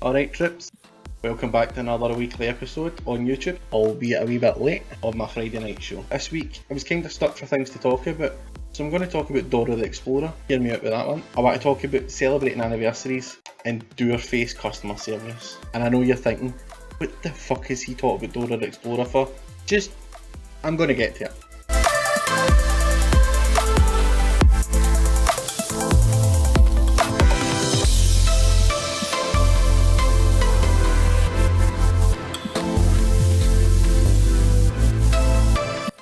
Alright trips, welcome back to another weekly episode on YouTube, albeit a wee bit late on my Friday night show. This week I was kind of stuck for things to talk about, so I'm going to talk about Dora the Explorer. Hear me out with that one. I want to talk about celebrating anniversaries and Dour-Faced customer service. And I know you're thinking, what the fuck is he talking about Dora the Explorer for? I'm going to get to it.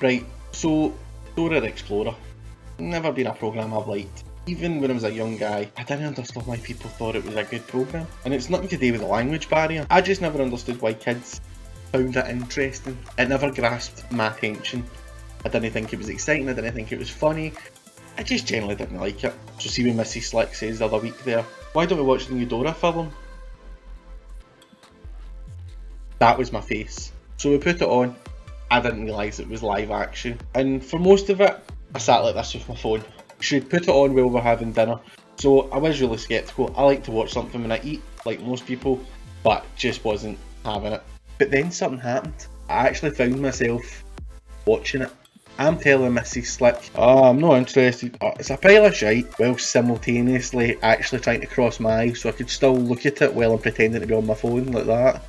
Right, so Dora the Explorer, never been a programme I've liked. Even when I was a young guy, I didn't understand why people thought it was a good programme. And it's nothing to do with the language barrier. I just never understood why kids found it interesting. It never grasped my attention. I didn't think it was exciting, I didn't think it was funny. I just generally didn't like it. So see when Mrs. Slick says the other week there, why don't we watch the new Dora film? That was my face. So we put it on. I didn't realise it was live action, and for most of it I sat like this with my phone. She'd put it on while we're having dinner, so I was really sceptical. I like to watch something when I eat, like most people, but just wasn't having it. But then something happened. I actually found myself watching it. I'm telling Mrs. Slick, oh, I'm not interested, it's a pile of shite, while simultaneously actually trying to cross my eyes so I could still look at it while I'm pretending to be on my phone like that.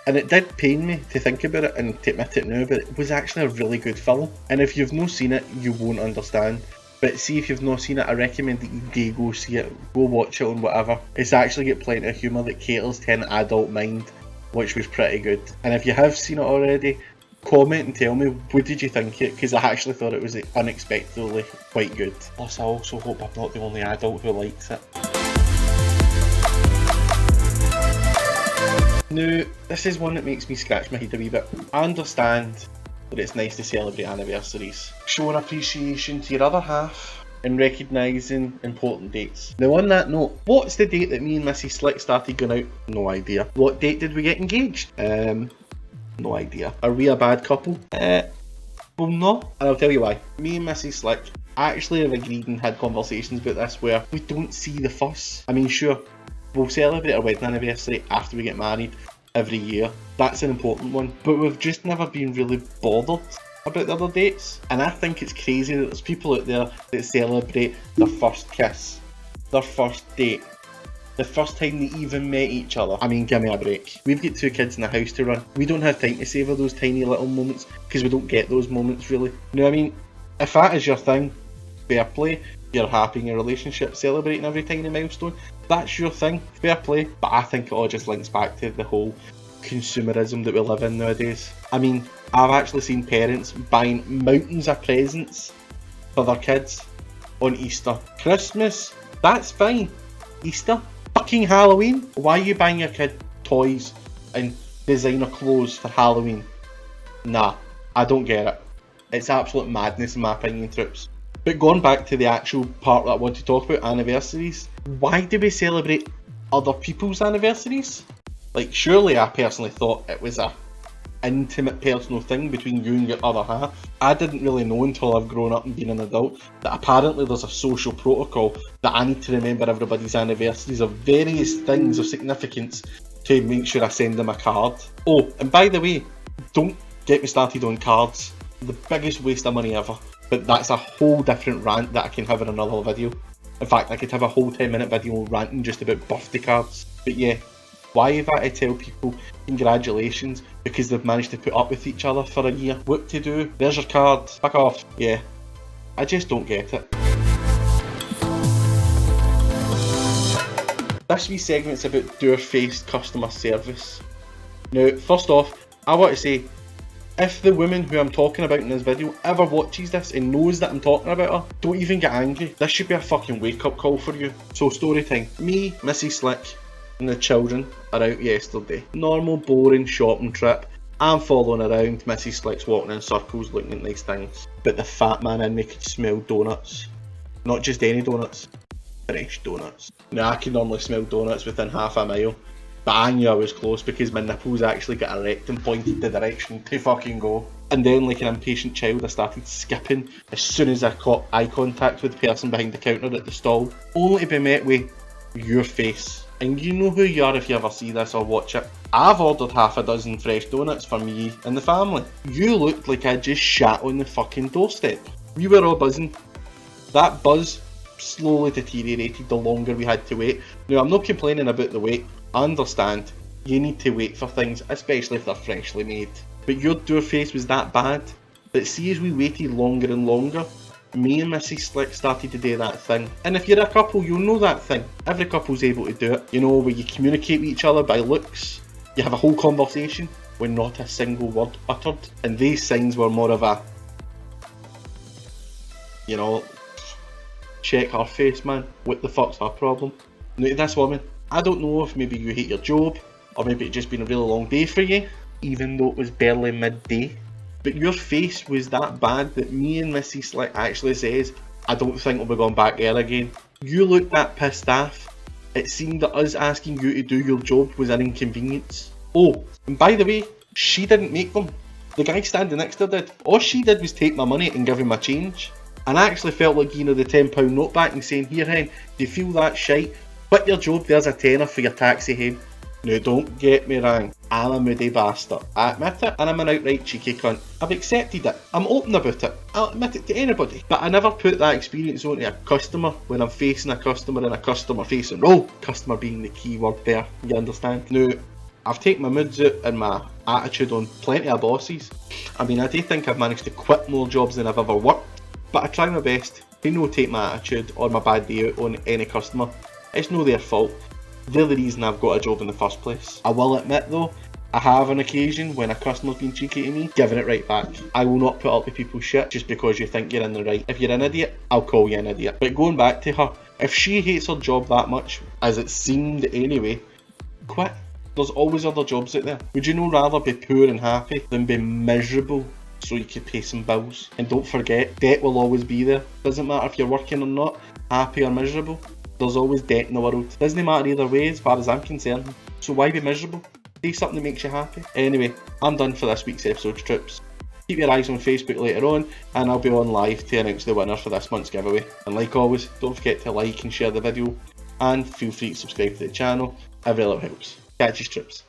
And it did pain me to think about it and to admit it now, but it was actually a really good film. And if you've not seen it, you won't understand. But see, if you've not seen it, I recommend that you do go see it, go watch it on whatever. It's actually got plenty of humour that caters to an adult mind, which was pretty good. And if you have seen it already, comment and tell me, what did you think of it? Because I actually thought it was unexpectedly quite good. Plus I also hope I'm not the only adult who likes it. Now, this is one that makes me scratch my head a wee bit. I understand that it's nice to celebrate anniversaries, showing appreciation to your other half and recognising important dates. Now on that note, what's the date that me and Mrs. Slick started going out? No idea. What date did we get engaged? No idea. Are we a bad couple? Well no, and I'll tell you why. Me and Mrs. Slick actually have agreed and had conversations about this where we don't see the fuss. I mean sure, we'll celebrate our wedding anniversary after we get married every year. That's an important one. But we've just never been really bothered about the other dates. And I think it's crazy that there's people out there that celebrate their first kiss, their first date, the first time they even met each other. I mean, give me a break. We've got 2 kids in the house to run. We don't have time to savour those tiny little moments because we don't get those moments really. You know what I mean? If that is your thing, fair play. You're happy in your relationship, celebrating every tiny milestone, that's your thing, fair play. But I think it all just links back to the whole consumerism that we live in nowadays. I mean, I've actually seen parents buying mountains of presents for their kids on Easter. Christmas, that's fine. Easter, fucking Halloween. Why are you buying your kid toys and designer clothes for Halloween? Nah, I don't get it. It's absolute madness in my opinion, troops. But going back to the actual part that I want to talk about, anniversaries. Why do we celebrate other people's anniversaries? Like, surely I personally thought it was a intimate personal thing between you and your other half. I didn't really know until I've grown up and been an adult that apparently there's a social protocol that I need to remember everybody's anniversaries of various things of significance to make sure I send them a card. Oh, and by the way, don't get me started on cards. The biggest waste of money ever. But that's a whole different rant that I can have in another video. In fact, I could have a whole 10-minute video ranting just about birthday cards. But yeah, why have I to tell people congratulations because they've managed to put up with each other for a year? What to do? There's your card. Fuck off. Yeah, I just don't get it. This wee segment's about Dour-Faced customer service. Now, first off, I want to say, if the woman who I'm talking about in this video ever watches this and knows that I'm talking about her, don't even get angry. This should be a fucking wake up call for you. So story time. Me, Mrs. Slick and the children are out yesterday. Normal boring shopping trip. I'm following around, Mrs. Slick's walking in circles looking at nice things. But the fat man in me could smell donuts. Not just any donuts, fresh donuts. Now I can normally smell donuts within half a mile. But I knew I was close because my nipples actually got erect and pointed the direction to fucking go. And then, like an impatient child, I started skipping as soon as I caught eye contact with the person behind the counter at the stall, only to be met with your face and you know who you are if you ever see this or watch it. I've ordered half a dozen fresh donuts for me and the family. You looked like I just shat on the fucking doorstep. We were all buzzing. That buzz slowly deteriorated the longer we had to wait. Now, I'm not complaining about the wait. I understand. You need to wait for things, especially if they're freshly made. But your Dour-Faced was that bad that see as we waited longer and longer, me and Mrs. Slick started to do that thing. And if you're a couple, you'll know that thing. Every couple's able to do it. You know, where you communicate with each other by looks. You have a whole conversation when not a single word uttered. And these signs were more of a, you know, check her face, man. What the fuck's her problem? Now to this woman, I don't know if maybe you hate your job, or maybe it's just been a really long day for you, even though it was barely midday. But your face was that bad that me and Mrs. Slick actually says, I don't think we'll be going back there again. You looked that pissed off. It seemed that us asking you to do your job was an inconvenience. Oh, and by the way, she didn't make them. The guy standing next to her did. All she did was take my money and give him my change. And I actually felt like giving her the £10 note back and saying, here hen, do you feel that shite? Quit your job, there's a tenner for your taxi home. Now don't get me wrong, I'm a moody bastard. I admit it, and I'm an outright cheeky cunt. I've accepted it, I'm open about it, I'll admit it to anybody. But I never put that experience onto a customer when I'm facing a customer in a customer facing role. Customer being the key word there, you understand? Now, I've taken my moods out and my attitude on plenty of bosses. I mean, I do think I've managed to quit more jobs than I've ever worked, but I try my best to no take my attitude or my bad day out on any customer. It's no their fault. They're the reason I've got a job in the first place. I will admit though, I have on occasion when a customer's been cheeky to me, giving it right back. I will not put up with people's shit just because you think you're in the right. If you're an idiot, I'll call you an idiot. But going back to her, if she hates her job that much, as it seemed anyway, quit. There's always other jobs out there. Would you not rather be poor and happy than be miserable so you could pay some bills? And don't forget, debt will always be there. Doesn't matter if you're working or not, happy or miserable. There's always debt in the world. Doesn't matter either way as far as I'm concerned. So why be miserable? Do something that makes you happy. Anyway, I'm done for this week's episode, troops. Keep your eyes on Facebook later on, and I'll be on live to announce the winner for this month's giveaway. And like always, don't forget to like and share the video, and feel free to subscribe to the channel. Every little helps. Catch you, troops.